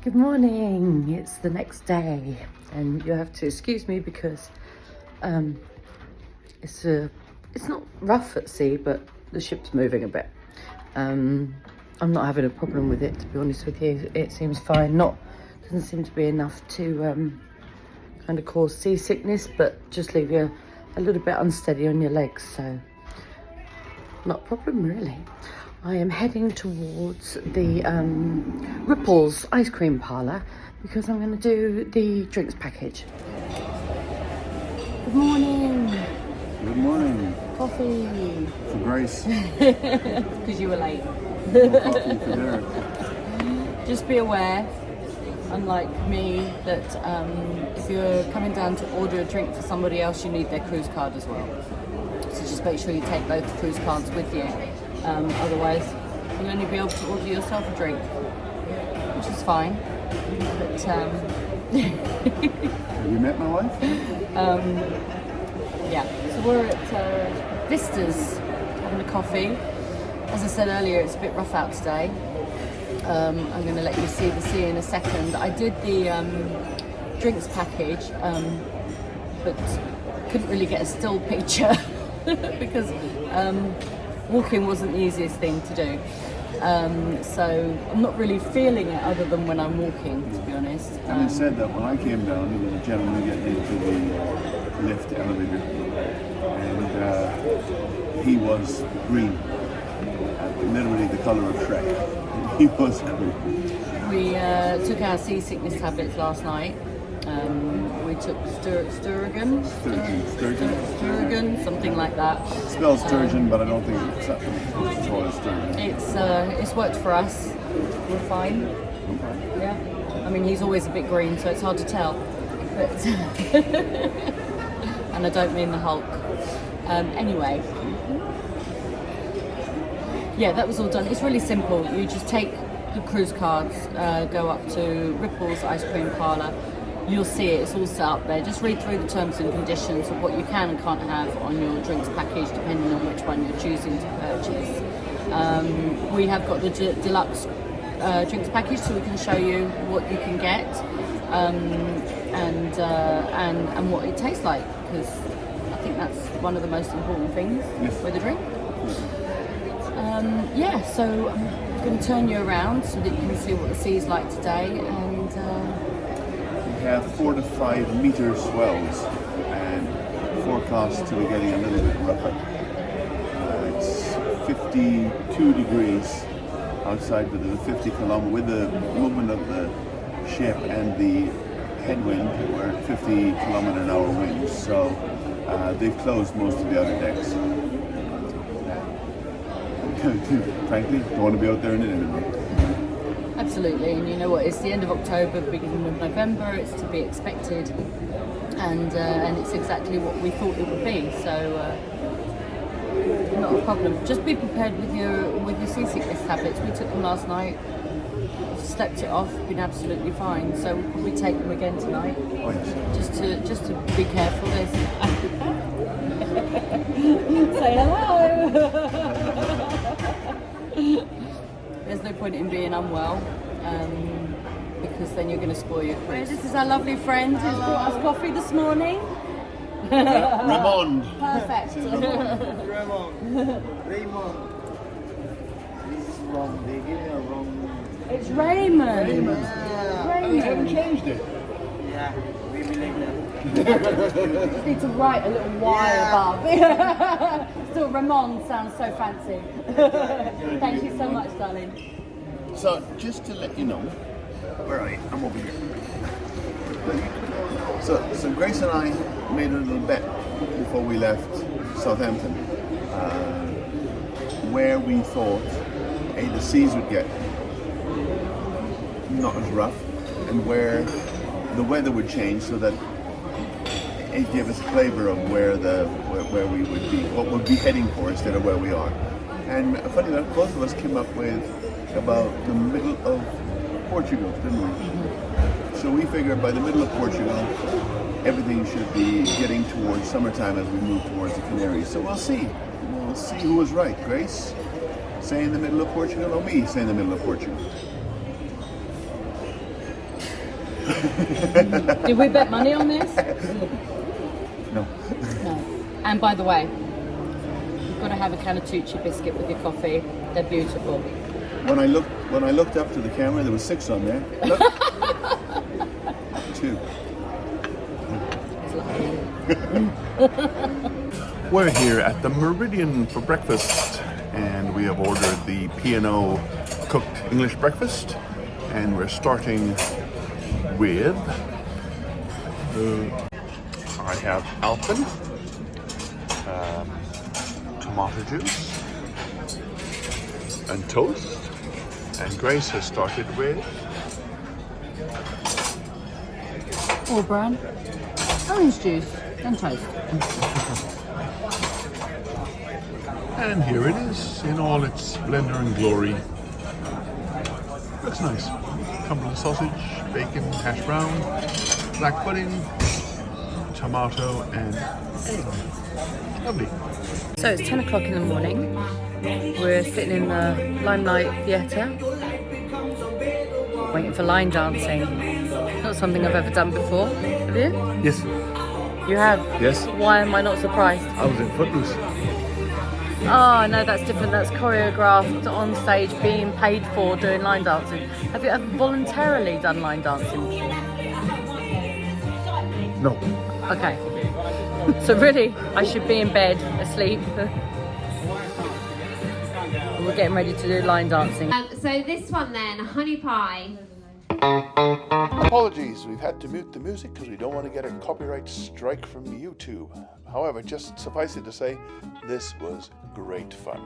Good morning. It's the next day, and you have to excuse me because it's not rough at sea, but the ship's moving a bit. I'm not having a problem with it, to be honest with you. It seems fine. Doesn't seem to be enough to kind of cause seasickness, but just leave you a little bit unsteady on your legs. So not a problem really. I am heading towards the Ripples ice cream parlour because I'm going to do the drinks package. Good morning. Good morning. Coffee. For Grace. Because you were late. No coffee for Derek. Just be aware, unlike me, that if you're coming down to order a drink for somebody else, you need their cruise card as well. So just make sure you take both cruise cards with you. Otherwise, you'll only be able to order yourself a drink, which is fine. But Have you met my wife? yeah, so we're at Vistas having a coffee. As I said earlier, it's a bit rough out today. I'm going to let you see the sea in a second. I did the drinks package, but couldn't really get a still picture because walking wasn't the easiest thing to do. So I'm not really feeling it other than when I'm walking, to be honest. Having said that, when I came down, there was a gentleman getting into the lift elevator, and he was green, literally the colour of Shrek. He was green. We took our seasickness tablets last night. We took Sturgeon, something like that. It spells sturgeon, but I don't think it's called a sturgeon. It's worked for us. We're fine. Yeah. I mean, he's always a bit green, so it's hard to tell. But and I don't mean the Hulk. Anyway. Yeah, that was all done. It's really simple. You just take the cruise cards, go up to Ripples Ice Cream Parlour. You'll see it, it's all set up there. Just read through the terms and conditions of what you can and can't have on your drinks package, depending on which one you're choosing to purchase. We have got the deluxe drinks package, so we can show you what you can get and what it tastes like, because I think that's one of the most important things with a drink. Yeah, so I'm going to turn you around so that you can see what the sea's like today, and We have 4 to 5 meter swells, and forecast to be getting a little bit rougher. It's 52 degrees outside with the 50 kilometer, with the movement of the ship and the headwind. We're at 50 kilometer an hour winds, so they've closed most of the other decks. Frankly, don't want to be out there in it anymore. Absolutely, and you know what? It's the end of October, beginning of November. It's to be expected, and it's exactly what we thought it would be. So, not a problem. Just be prepared with your seasickness tablets. We took them last night. Slept it off. Been absolutely fine. So we'll probably take them again tonight. Oh, yes. Just to be careful. Say hello. There's no point in being unwell, because then you're going to spoil your cruise. This is our lovely friend who's brought us coffee this morning. Ramon. Perfect. Raymond. This is wrong. They gave me a wrong. It's Raymond. Oh, you haven't changed it? Yeah, we believe that. Just need to write a little Y above. Still, Ramon sounds so fancy. Thank you so much, darling. So, just to let you know, where are you? I'm over here. So Grace and I made a little bet before we left Southampton, where we thought the seas would get not as rough, and where the weather would change, so that it gave us a flavour of where we would be, what we'd be heading for instead of where we are. And funny enough, both of us came up with about the middle of Portugal, didn't we? So we figured by the middle of Portugal, everything should be getting towards summertime as we move towards the Canaries. So we'll see. We'll see who was right. Grace, say in the middle of Portugal, or me, say in the middle of Portugal. Did we bet money on this? No. No. And by the way, you've got to have a Canatucci biscuit with your coffee. They're beautiful. When I looked up to the camera, there was 6 on there. Look. 2. We're here at the Meridian for breakfast, and we have ordered the P&O cooked English breakfast, and we're starting with I have Alpen, tomato juice, and toast. And Grace has started with All brown, orange juice, and toast. And here it is in all its splendor and glory. Looks nice. Cumberland sausage, bacon, hash brown, black pudding, tomato, and egg. Lovely. So it's 10 o'clock in the morning. We're sitting in the Limelight Theatre, waiting for line dancing. Not something I've ever done before. Have you? Yes. You have? Yes. Why am I not surprised? I was in Footloose. Oh, no, that's different. That's choreographed on stage, being paid for doing line dancing. Have you ever voluntarily done line dancing before? No. Okay. So really, I should be in bed, asleep. We're getting ready to do line dancing. So this one then, honey pie. Apologies, we've had to mute the music because we don't want to get a copyright strike from YouTube. However, just suffice it to say, this was great fun.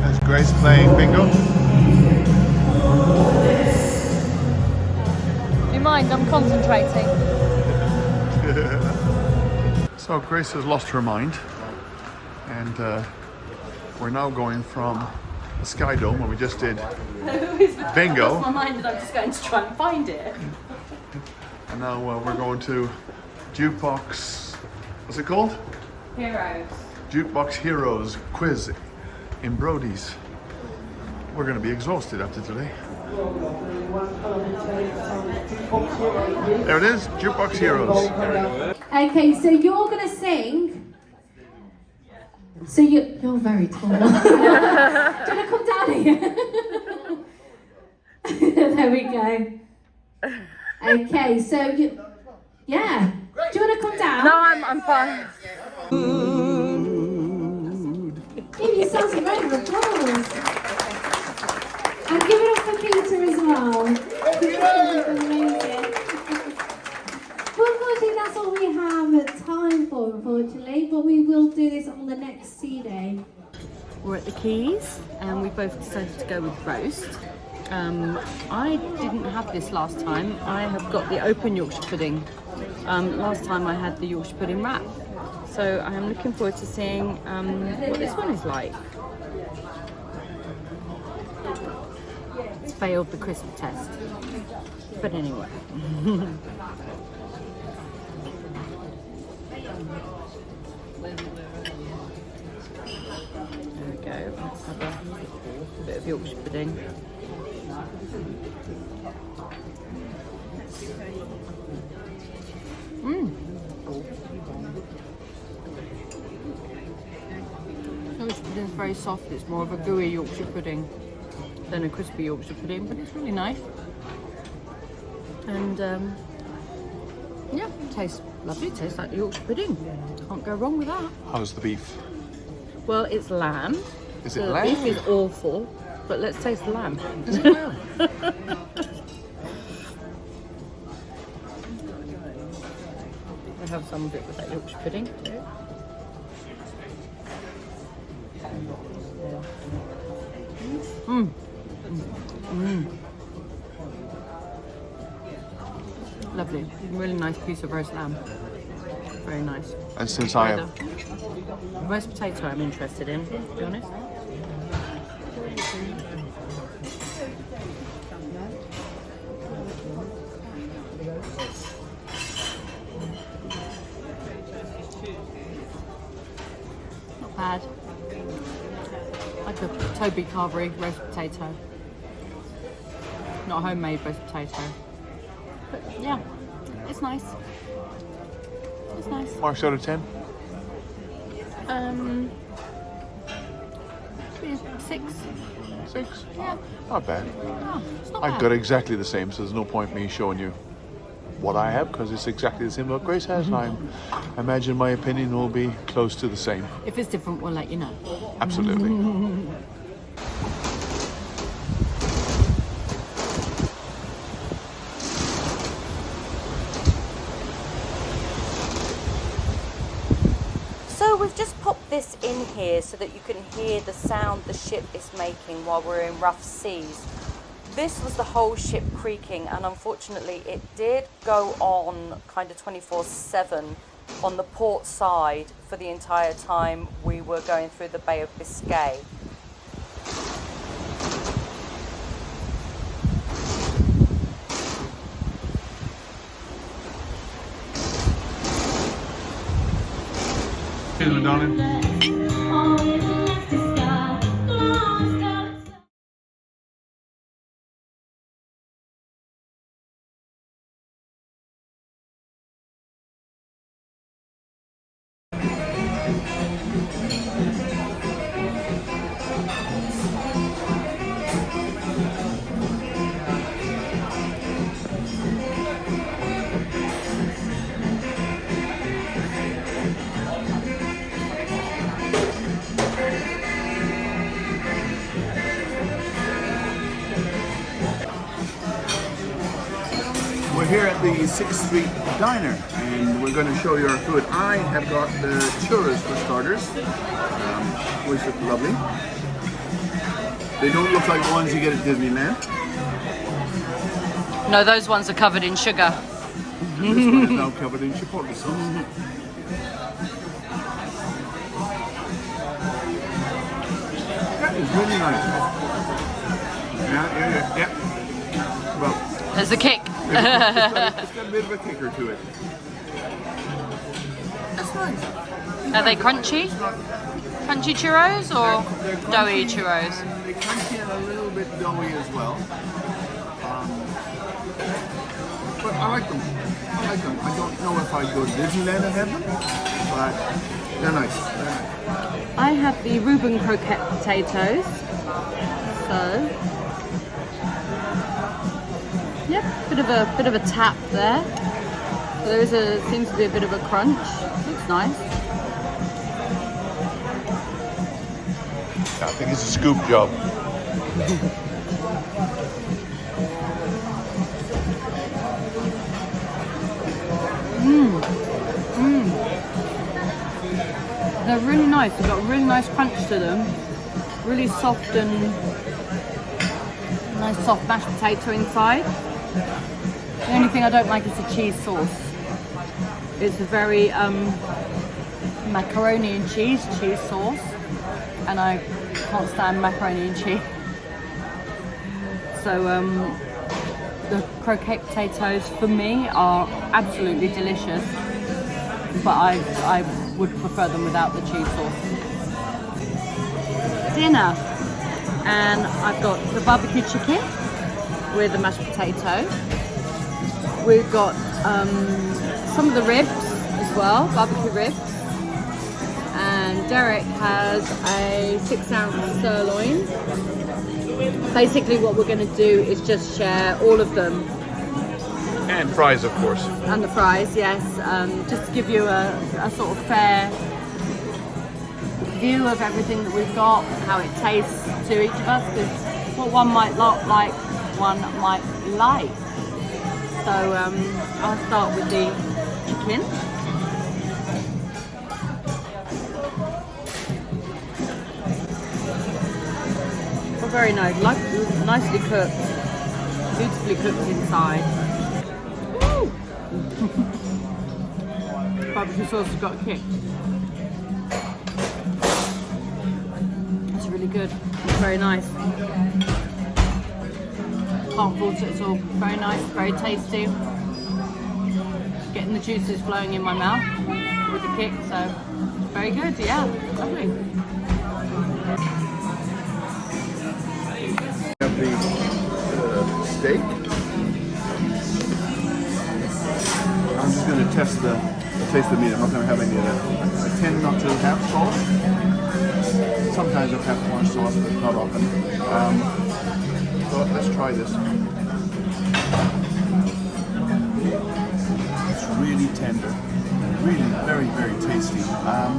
That's Grace playing bingo. Do you mind? I'm concentrating. So Grace has lost her mind, and we're now going from the Sky Dome where we just did bingo, My mind, and I'm just going to try and find it. and now we're going to jukebox. What's it called? Heroes. Jukebox Heroes quiz in Brody's. We're going to be exhausted after today. There it is, Jukebox Heroes. Okay, so you're gonna sing. So you're very tall. Do you wanna come down here? There we go. Okay, so yeah. Do you wanna come down? No, I'm fine. Give yourselves a round of applause. And give it up for Peter as well. Amazing. Well, unfortunately, that's all we have time for, unfortunately, but we will do this on the next C-Day. We're at the Keys, and we both decided to go with roast. I didn't have this last time. I have got the open Yorkshire pudding. Last time I had the Yorkshire pudding wrap. So I am looking forward to seeing what this one is like. It's failed the crisp test. But anyway. There we go. Let's have a bit of Yorkshire pudding. Yorkshire pudding is very soft. It's more of a gooey Yorkshire pudding than a crispy Yorkshire pudding, but it's really nice. And yeah, tastes lovely. Tastes like Yorkshire pudding. Can't go wrong with that. How's the beef? Well, it's lamb. Is it The lamb? beef is awful, but let's taste the lamb. Is it lamb? I have some of it with that Yorkshire pudding. Lovely, really nice piece of roast lamb. Very nice. And since I have Roast potato I'm interested in, to be honest. Like a Toby Carvery roast potato. Not a homemade roast potato. But yeah, it's nice. It's nice. Marks out of 10? 6. 6? Yeah. Not bad. Oh, it's not I've bad. got exactly the same, so there's no point me showing you what I have because it's exactly the same what Grace has. I imagine my opinion will be close to the same. If it's different, we'll let you know. Absolutely. So we've just popped this in here so that you can hear the sound the ship is making while we're in rough seas. This was the whole ship creaking, and unfortunately it did go on kind of 24/7 on the port side for the entire time we were going through the Bay of Biscay. Excuse me, darling. We're here at the 6th Street Diner, and we're going to show you our food. I have got the churros for starters, which look lovely. They don't look like the ones you get at Disneyland. No, those ones are covered in sugar. And this one is now covered in chipotle sauce. That is really nice. Yeah. Well, There's a kick. it's got a bit of a kicker to it. That's nice. Are they crunchy? Crunchy churros or They're doughy crunchy, churros? and they're crunchy and a little bit doughy as well. But I like them. I don't know if I'd go to Disneyland and have them, but they're nice. I have the Reuben croquette potatoes. So, yep, bit of a tap there. So seems to be a bit of a crunch. Looks nice. I think it's a scoop job. They're really nice. They've got a really nice crunch to them. Really soft and nice soft mashed potato inside. The only thing I don't like is the cheese sauce. It's a very macaroni and cheese sauce, and I can't stand macaroni and cheese. So the croquette potatoes for me are absolutely delicious, but I would prefer them without the cheese sauce. Dinner, and I've got the barbecue chicken with the mashed potato. We've got some of the ribs as well, barbecue ribs, and Derek has a 6-ounce sirloin. Basically what we're going to do is just share all of them. And fries, of course. And the fries, yes, just to give you a sort of fair view of everything that we've got, how it tastes to each of us, because what one might not like, one might like. So I'll start with the chicken. Well, very nice, nicely cooked, beautifully cooked inside. Woo! Barbecue sauce has got a kick. It's really good. It's very nice. Can't fault it at all. Very nice, very tasty. Getting the juices flowing in my mouth with the kick, so very good, yeah, lovely. test the taste of the meat. I'm not going to have any of that. I tend not to have sauce. Sometimes I've had more sauce, but not often. So let's try this. It's really tender. Really very, very tasty. I've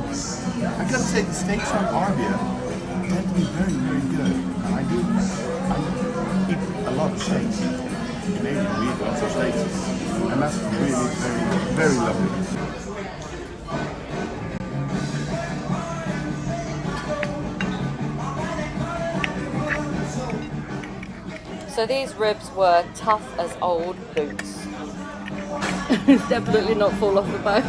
got to say the steaks on Arvia tend to be very, very good. And I eat a lot of steaks. In Canadian, we eat lots of steaks. And that's really very, very lovely. So these ribs were tough as old boots. It's definitely not fall off the bone.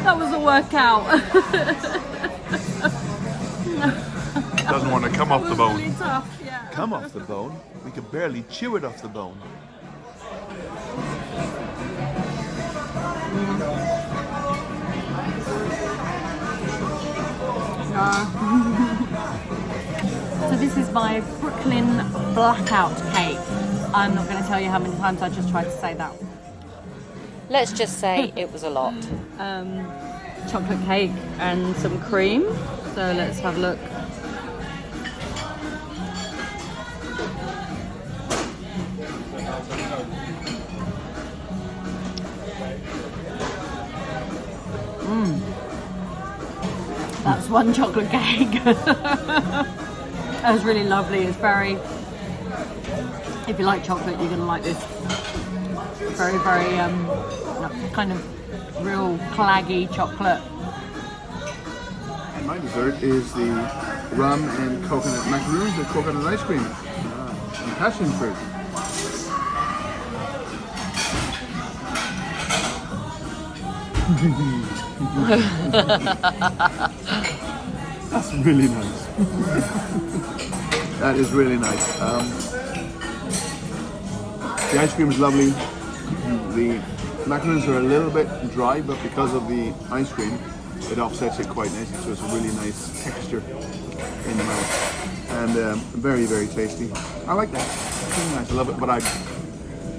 That was a workout. Doesn't want to come off the bone. Really tough, yeah. Come off the bone? We could barely chew it off the bone. So this is my Brooklyn blackout cake. I'm not going to tell you how many times I just tried to say that. Let's just say it was a lot. Chocolate cake and some cream. So let's have a look. That's one chocolate cake. That was really lovely. It's very, if you like chocolate, you're gonna like this. Very, very kind of real claggy chocolate. And my dessert is the rum and coconut macaroons and coconut ice cream and passion fruit. That's really nice. That is really nice. The ice cream is lovely. The macaroons are a little bit dry, but because of the ice cream, it offsets it quite nicely. So it's a really nice texture in the mouth, and very, very tasty. I like that. It's really nice. I love it, but I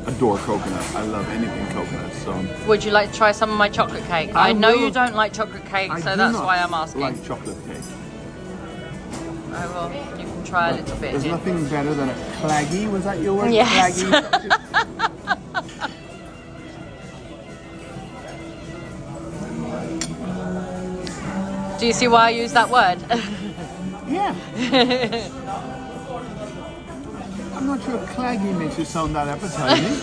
adore coconut. I love anything coconut. So. Would you like to try some of my chocolate cake? I know you don't like chocolate cake, so that's why I'm asking. I like chocolate cake. I will. You can try a little bit. There's nothing better than a claggy. Was that your word? Yes. Claggy. Do you see why I use that word? Yeah. I'm not sure claggy makes it sound that appetizing.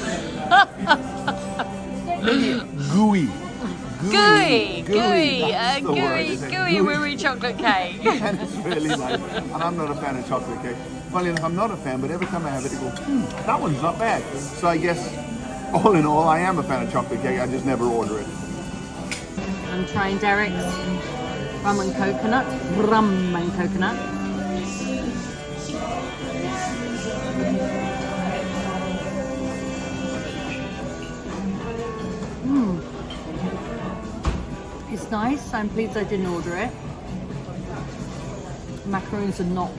Maybe gooey. Gooey, wooey chocolate cake. And it's really nice. And I'm not a fan of chocolate cake. Funny enough, I'm not a fan, but every time I have it, I go, that one's not bad. So I guess, all in all, I am a fan of chocolate cake. I just never order it. I'm trying Derek's rum and coconut. Rum and coconut. It's nice. I'm pleased I didn't order it. Macaroons are not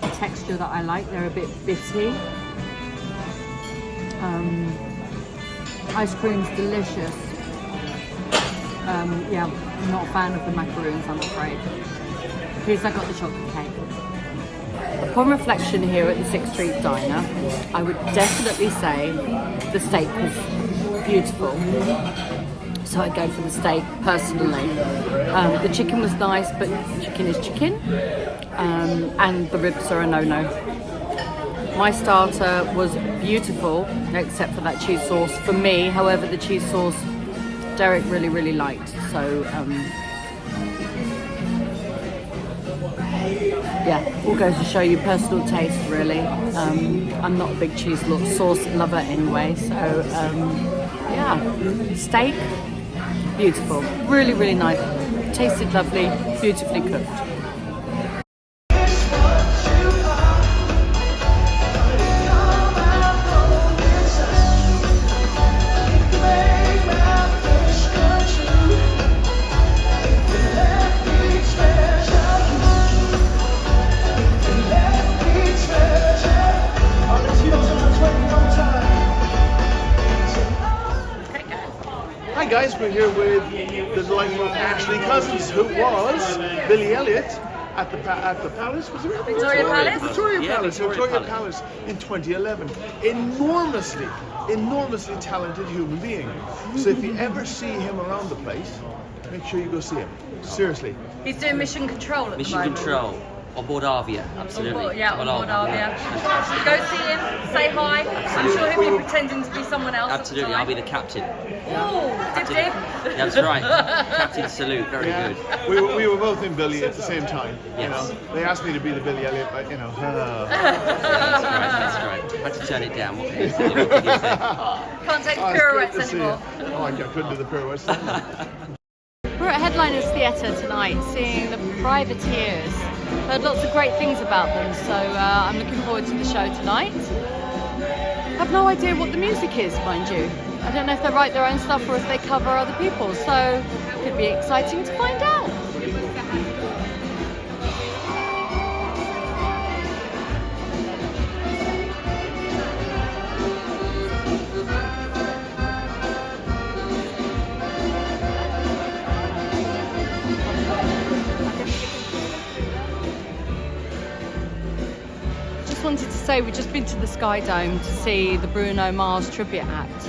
a texture that I like. They're a bit bitty. Ice cream's delicious. Yeah, I'm not a fan of the macaroons, I'm afraid. Please, I got the chocolate cake. Upon reflection here at the 6th Street Diner, I would definitely say the steak was beautiful. So I'd go for the steak personally. The chicken was nice, but chicken is chicken. And the ribs are a no-no. My starter was beautiful, except for that cheese sauce. For me, however, the cheese sauce Derek really, really liked. So, yeah, all goes to show you personal taste, really. I'm not a big cheese sauce lover anyway, so yeah, steak, beautiful, really, really nice, tasted lovely, beautifully cooked. we're here with the delightful Ashley Cousins, who was Billy Elliot at the Palace. Was it Victoria Palace? Victoria Palace in 2011. Enormously talented human being. So if you ever see him around the place, make sure you go see him. Seriously. He's doing Mission Control at the Mission moment. Control. On board Arvia, absolutely. On board Arvia. Go see him, say hi. I'm sure he'll be pretending to be someone else. Absolutely, I'll be the captain. Oh, dip. Yeah, that's right. Captain salute, very good. We were both in Billy at the same time. Yes. You know, they asked me to be the Billy Elliot, but you know. That's great. I had to turn it down. What can you say? Can't take the Oh, pirouettes it's good to see anymore. you. Oh, I couldn't do the pirouettes. We're at Headliners Theatre tonight, seeing the Privateers. Heard lots of great things about them, so I'm looking forward to the show tonight. Have no idea what the music is, mind you. I don't know if they write their own stuff or if they cover other people's, so it could be exciting to find out. Wanted to say we've just been to the Sky Dome to see the Bruno Mars tribute act.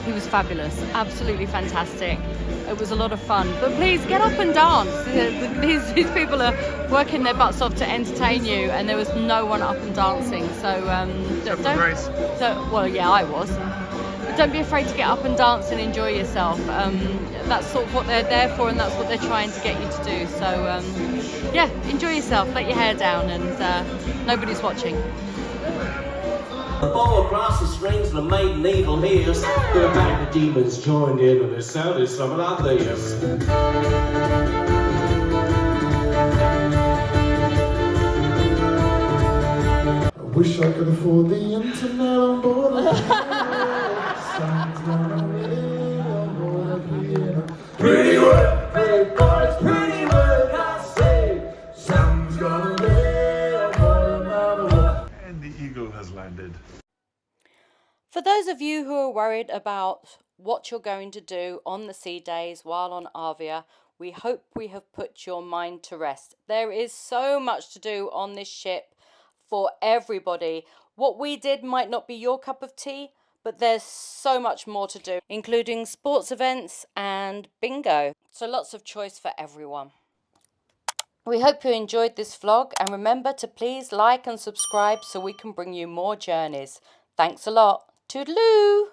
He was fabulous, absolutely fantastic. It was a lot of fun, but please get up and dance. These people are working their butts off to entertain you, and there was no one up and dancing. So well, yeah, I was. But don't be afraid to get up and dance and enjoy yourself. That's sort of what they're there for, and that's what they're trying to get you to do. So yeah, enjoy yourself, let your hair down, and nobody's watching. The ball across the strings and the maiden evil hears. The pack of demons joined in and it sounded something like this. I wish I could afford the internet on board. Pretty work, pretty boys, pretty work, I say. Someone's gonna live for another one. And the eagle has landed. For those of you who are worried about what you're going to do on the sea days while on Arvia, we hope we have put your mind to rest. There is so much to do on this ship for everybody. What we did might not be your cup of tea, but there's so much more to do, including sports events and bingo. So lots of choice for everyone. We hope you enjoyed this vlog, and remember to please like and subscribe so we can bring you more journeys. Thanks a lot. Toodaloo!